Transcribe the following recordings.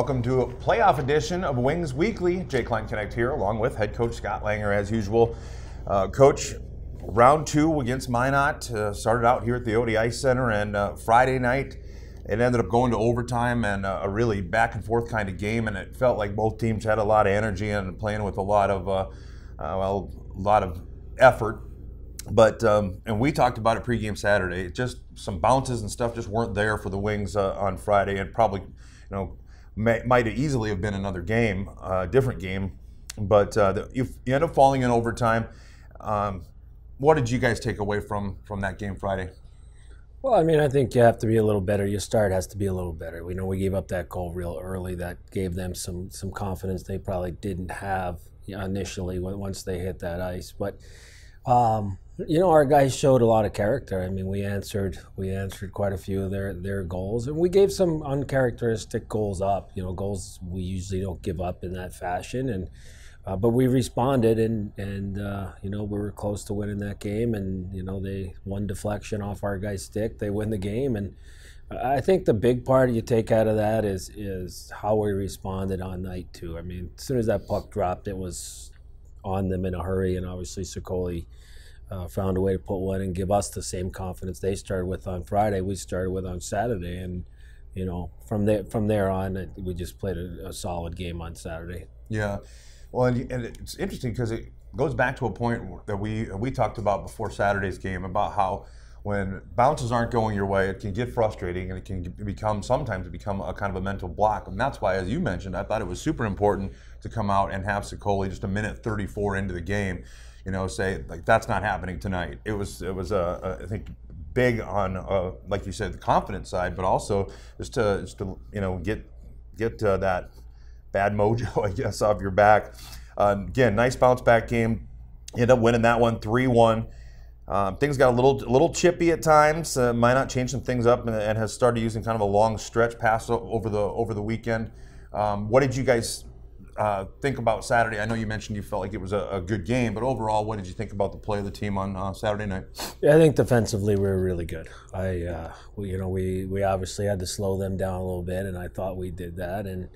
Welcome to a playoff edition of Wings Weekly. Jay Klein Connect here, along with head coach Scott Langer, as usual. Coach, round two against Minot started out here at the ODI Center, and Friday night it ended up going to overtime and a really back and forth kind of game, and it felt like both teams had a lot of energy and playing with a lot of effort. But and we talked about it pregame Saturday. Just some bounces and stuff just weren't there for the Wings on Friday, and probably, might have easily have been another game, different game. But you end up falling in overtime. What did you guys take away from that game Friday? Well, I mean, I think you have to be a little better. Your start has to be a little better. We know we gave up that goal real early. That gave them some confidence they probably didn't have initially once they hit that ice. But our guys showed a lot of character. I mean, we answered quite a few of their goals, and we gave some uncharacteristic goals up. Goals we usually don't give up in that fashion, and but we responded, and we were close to winning that game. And they one deflection off our guy's stick, they win the game. And I think the big part you take out of that is how we responded on night two. I mean, as soon as that puck dropped, it was on them in a hurry, and obviously Sokoli found a way to put one and give us the same confidence they started with on Friday, we started with on Saturday. And from there on, we just played a solid game on Saturday. Yeah, well, and it's interesting because it goes back to a point that we talked about before Saturday's game, about how when bounces aren't going your way, it can get frustrating, and it can sometimes become a kind of a mental block. And that's why, as you mentioned, I thought it was super important to come out and have Sokoli just a minute 34 into the game, say, like, that's not happening tonight. It was I think big on like you said, the confidence side, but also just to get that bad mojo, I guess, off your back. Again, nice bounce back game. You end up winning that one 3-1. Things got a little chippy at times. Minot changed some things up and has started using kind of a long stretch pass over the weekend. What did you guys think about Saturday? I know you mentioned you felt like it was a good game, but overall, what did you think about the play of the team on Saturday night? Yeah, I think defensively we were really good. We obviously had to slow them down a little bit, and I thought we did that. And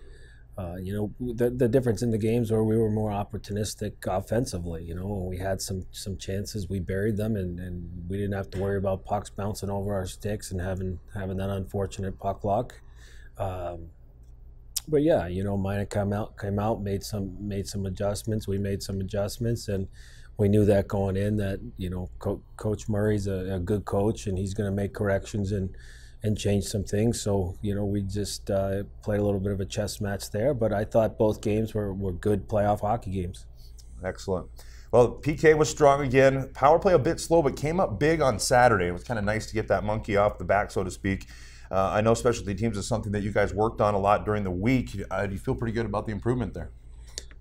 the difference in the games where we were more opportunistic offensively. When we had some chances, we buried them, and we didn't have to worry about pucks bouncing over our sticks and having that unfortunate puck luck. But yeah, Minot came out, made some adjustments. We made some adjustments, and we knew that going in that Coach Murray's a good coach, and he's going to make corrections and change some things. So we just played a little bit of a chess match there. But I thought both games were good playoff hockey games. Excellent. Well, PK was strong again. Power play a bit slow, but came up big on Saturday. It was kind of nice to get that monkey off the back, so to speak. I know specialty teams is something that you guys worked on a lot during the week. Do you feel pretty good about the improvement there?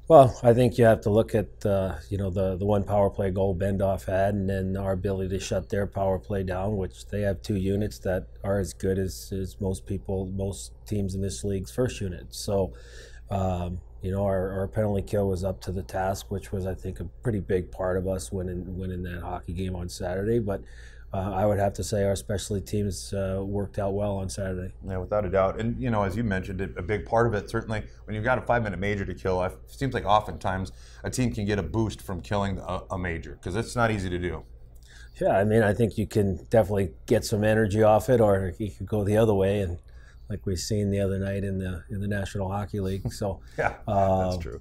Well, I think you have to look at the one power play goal Bendoff had, and then our ability to shut their power play down, which they have two units that are as good as most teams in this league's first unit. So, our penalty kill was up to the task, which was, I think, a pretty big part of us winning that hockey game on Saturday. But I would have to say our specialty teams worked out well on Saturday. Yeah, without a doubt. And, as you mentioned, a big part of it, certainly, when you've got a 5-minute major to kill, it seems like oftentimes a team can get a boost from killing a major, because it's not easy to do. Yeah, I mean, I think you can definitely get some energy off it, or you could go the other way, and like we've seen the other night in the National Hockey League. So yeah, that's true.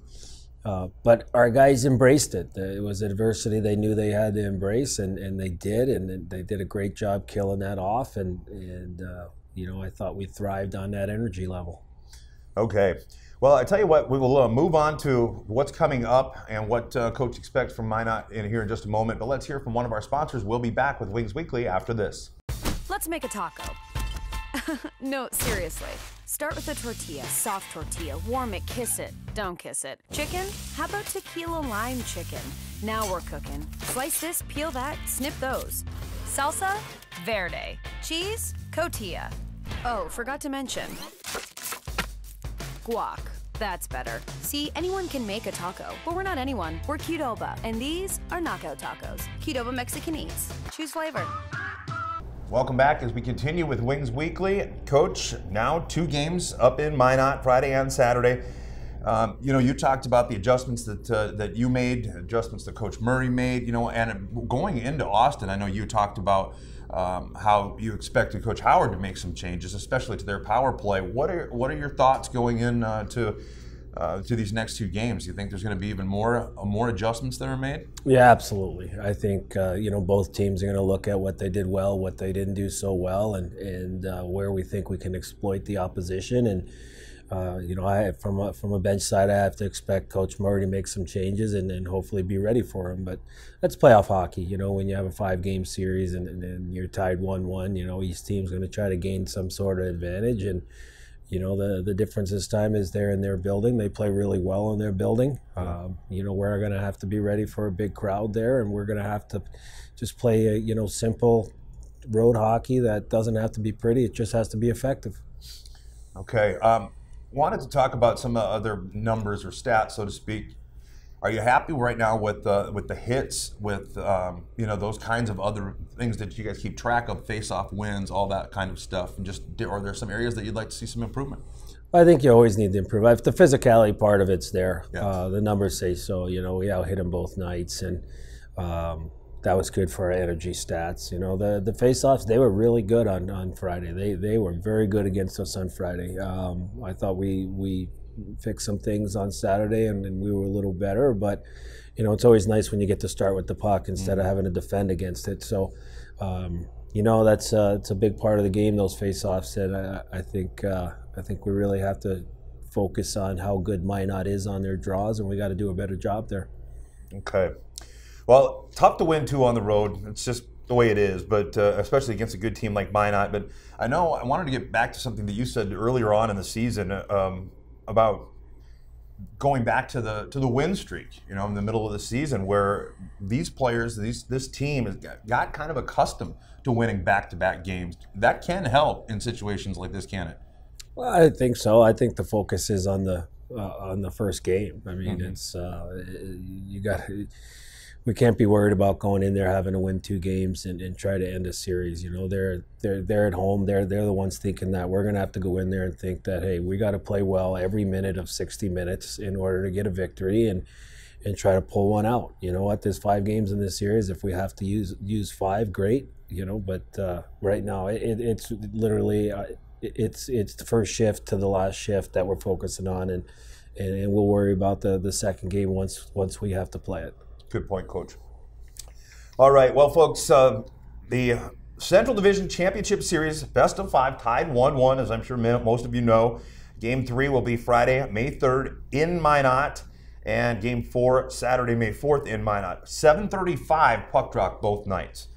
But our guys embraced it. It was adversity they knew they had to embrace, and they did, and they did a great job killing that off. And I thought we thrived on that energy level. Okay. Well, I tell you what, we will move on to what's coming up and what Coach expects from Minot in here in just a moment. But let's hear from one of our sponsors. We'll be back with Wings Weekly after this. Let's make a taco. No, seriously. Start with a tortilla, soft tortilla. Warm it, kiss it. Don't kiss it. Chicken? How about tequila lime chicken? Now we're cooking. Slice this, peel that, snip those. Salsa? Verde. Cheese? Cotija. Oh, forgot to mention guac. That's better. See, anyone can make a taco, but we're not anyone. We're Qdoba, and these are knockout tacos. Qdoba Mexican Eats. Choose flavor. Welcome back as we continue with Wings Weekly. Coach, now 2 games up in Minot, Friday and Saturday. You talked about the adjustments that you made, adjustments that Coach Murray made, and going into Austin, I know you talked about how you expected Coach Howard to make some changes, especially to their power play. What are your thoughts going in to these next 2 games? Do you think there's going to be even more adjustments that are made? Yeah, absolutely. I think both teams are going to look at what they did well, what they didn't do so well, and where we think we can exploit the opposition. And from a bench side, I have to expect Coach Murray to make some changes and hopefully be ready for him. But that's playoff hockey. When you have a 5-game series and you're tied 1-1, each team's going to try to gain some sort of advantage. And the difference this time is they're in their building. They play really well in their building. We're going to have to be ready for a big crowd there, and we're going to have to just play simple road hockey that doesn't have to be pretty. It just has to be effective. Okay. Wanted to talk about some other numbers or stats, so to speak. Are you happy right now with the hits, with those kinds of other things that you guys keep track of, face-off wins, all that kind of stuff? And are there some areas that you'd like to see some improvement? I think you always need to improve. If the physicality part of it's there, yeah. The numbers say so. We out-hit them both nights, and that was good for our energy stats. The face-offs, they were really good on Friday. They were very good against us on Friday. I thought we fixed some things on Saturday, and we were a little better. But it's always nice when you get to start with the puck instead of having to defend against it. So that's it's a big part of the game, those face-offs. And I think we really have to focus on how good Minot is on their draws, and we got to do a better job there. Okay. Well, tough to win 2 on the road. It's just the way it is, but especially against a good team like Minot. But I wanted to get back to something that you said earlier on in the season about going back to the win streak, in the middle of the season, where these players, this team has got kind of accustomed to winning back-to-back games. That can help in situations like this, can it? Well, I think so. I think the focus is on the first game. I mean, it's we can't be worried about going in there having to win 2 games and try to end a series. They're at home. They're the ones thinking that. We're going to have to go in there and think that, hey, we got to play well every minute of 60 minutes in order to get a victory and try to pull one out. You know what? There's 5 games in this series. If we have to use 5, great. But right now it's literally it's the first shift to the last shift that we're focusing on, and we'll worry about the second game once we have to play it. Good point, Coach. All right, well, folks, the Central Division Championship Series, best of 5, tied 1-1, as I'm sure most of you know. Game 3 will be Friday, May 3rd in Minot, and Game 4, Saturday, May 4th in Minot. 7:35 puck drop both nights.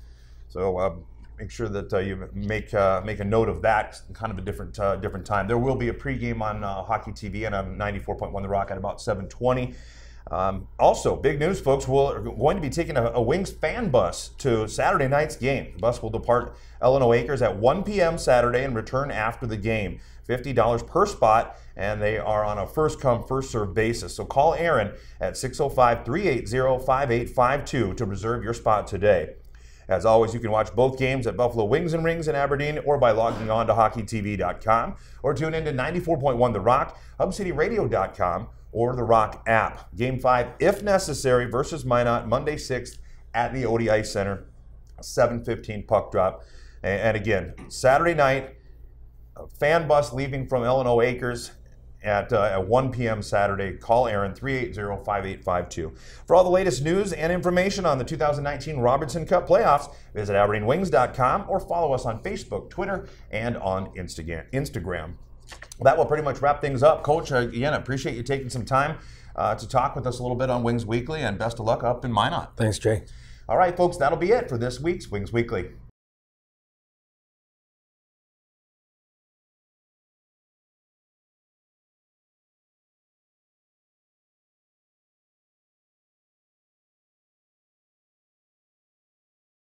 So make sure that you make a note of that. Kind of a different time. There will be a pregame on Hockey TV and on 94.1 The Rock at about 7:20. Also, big news, folks. We're going to be taking a Wings fan bus to Saturday night's game. The bus will depart L&O Acres at 1 p.m. Saturday and return after the game. $50 per spot, and they are on a first-come, first-served basis. So call Aaron at 605-380-5852 to reserve your spot today. As always, you can watch both games at Buffalo Wings and Rings in Aberdeen or by logging on to hockeytv.com or tune in to 94.1 The Rock, hubcityradio.com, or the Rock app. Game 5, if necessary, versus Minot, Monday 6th at the ODI Center, 7:15 puck drop. And again, Saturday night, a fan bus leaving from L&O Acres at 1 p.m. Saturday. Call Aaron, 380-5852. For all the latest news and information on the 2019 Robertson Cup playoffs, visit AberdeenWings.com or follow us on Facebook, Twitter, and on Instagram. That will pretty much wrap things up. Coach, again, I appreciate you taking some time to talk with us a little bit on Wings Weekly, and best of luck up in Minot. Thanks, Jay. All right, folks, that'll be it for this week's Wings Weekly.